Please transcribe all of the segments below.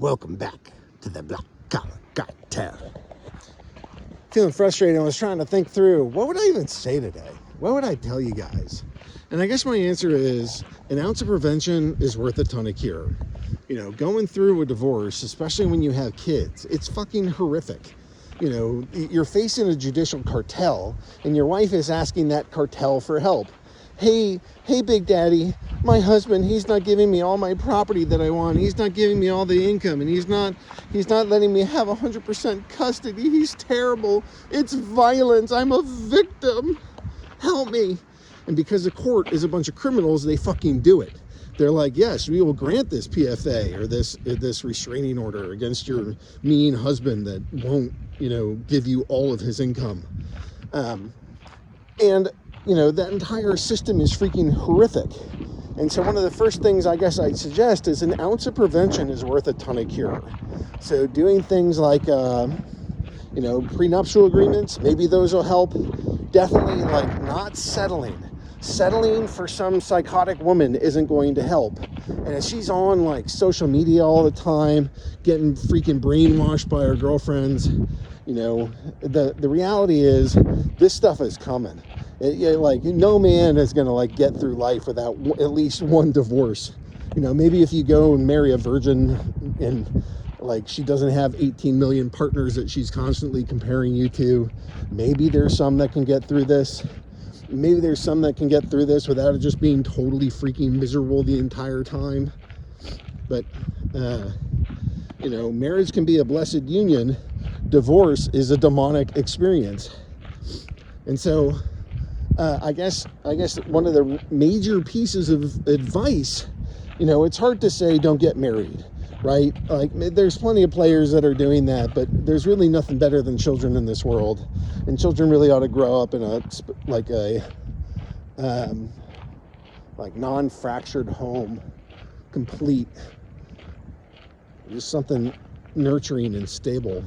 Welcome back to the Black Collar Cartel. Feeling frustrated. I was trying to think through, what would I even say today? What would I tell you guys? And I guess my answer is, an ounce of prevention is worth a ton of cure. You know, going through a divorce, especially when you have kids, it's fucking horrific. You know, you're facing a judicial cartel, and your wife is asking that cartel for help. Hey, Big Daddy, my husband, he's not giving me all my property that I want. He's not giving me all the income, and he's not letting me have 100% custody. He's terrible. It's violence. I'm a victim. Help me. And because the court is a bunch of criminals, they fucking do it. They're like, yes, we will grant this PFA or this restraining order against your mean husband that won't, give you all of his income. That entire system is freaking horrific. And so one of the first things I guess I'd suggest is an ounce of prevention is worth a ton of cure. So doing things like, prenuptial agreements, maybe those will help. Definitely like not settling. Settling for some psychotic woman isn't going to help. And if she's on like social media all the time, getting freaking brainwashed by her girlfriends, the reality is this stuff is coming. No man is going to get through life without at least one divorce. Maybe if you go and marry a virgin and she doesn't have 18 million partners that she's constantly comparing you to, maybe there's some that can get through this. Maybe there's some that can get through this without it just being totally freaking miserable the entire time. But, marriage can be a blessed union. Divorce is a demonic experience. And so, I guess one of the major pieces of advice, it's hard to say don't get married, right? There's plenty of players that are doing that, but there's really nothing better than children in this world. And children really ought to grow up in a non-fractured home, complete, just something nurturing and stable.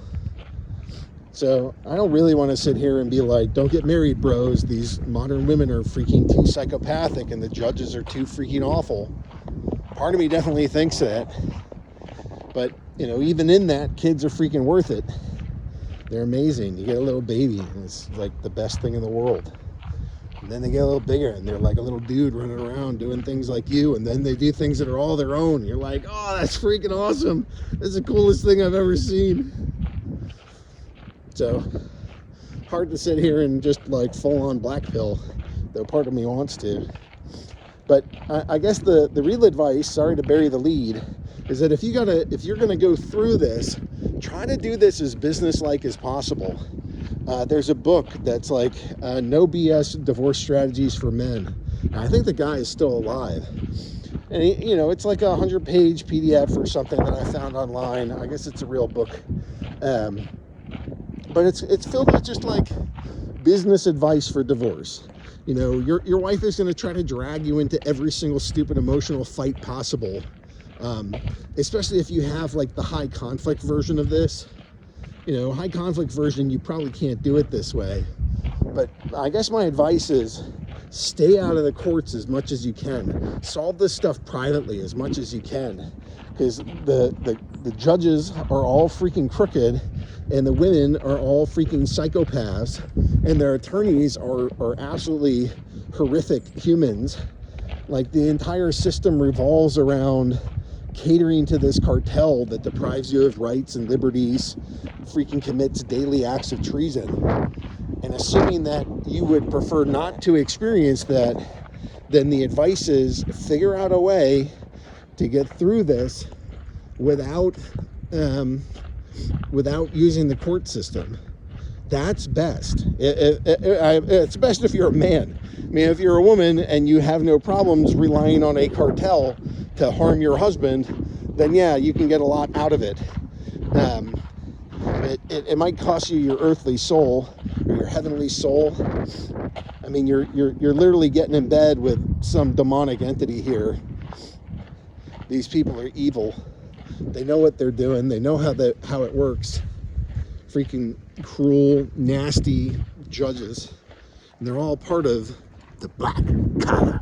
So I don't really want to sit here and be like, don't get married, bros. These modern women are freaking too psychopathic and the judges are too freaking awful. Part of me definitely thinks that. But, even in that, kids are freaking worth it. They're amazing. You get a little baby and it's like the best thing in the world. And then they get a little bigger and they're like a little dude running around doing things like you. And then they do things that are all their own. You're like, oh, that's freaking awesome. That's the coolest thing I've ever seen. So, hard to sit here and just full on black pill, though part of me wants to. But I guess the real advice, sorry to bury the lead, is that if you're gonna go through this, try to do this as business-like as possible. There's a book that's No BS Divorce Strategies for Men. And I think the guy is still alive. And it's like a 100-page PDF or something that I found online. I guess it's a real book. But it's filled with just business advice for divorce. Your wife is going to try to drag you into every single stupid emotional fight possible. Especially if you have the high conflict version of this. High conflict version, you probably can't do it this way. But I guess my advice is stay out of the courts as much as you can. Solve this stuff privately as much as you can. Because the judges are all freaking crooked and the women are all freaking psychopaths and their attorneys are absolutely horrific humans. The entire system revolves around catering to this cartel that deprives you of rights and liberties, freaking commits daily acts of treason. And assuming that you would prefer not to experience that, then the advice is figure out a way to get through this without using the court system. That's best. It's best if you're a man. I mean, if you're a woman and you have no problems relying on a cartel to harm your husband, then yeah, you can get a lot out of it. It might cost you your earthly soul or your heavenly soul. I mean, you're literally getting in bed with some demonic entity here. These people are evil. They know what they're doing. They know how it works. Freaking cruel, nasty judges. And they're all part of the Black Collar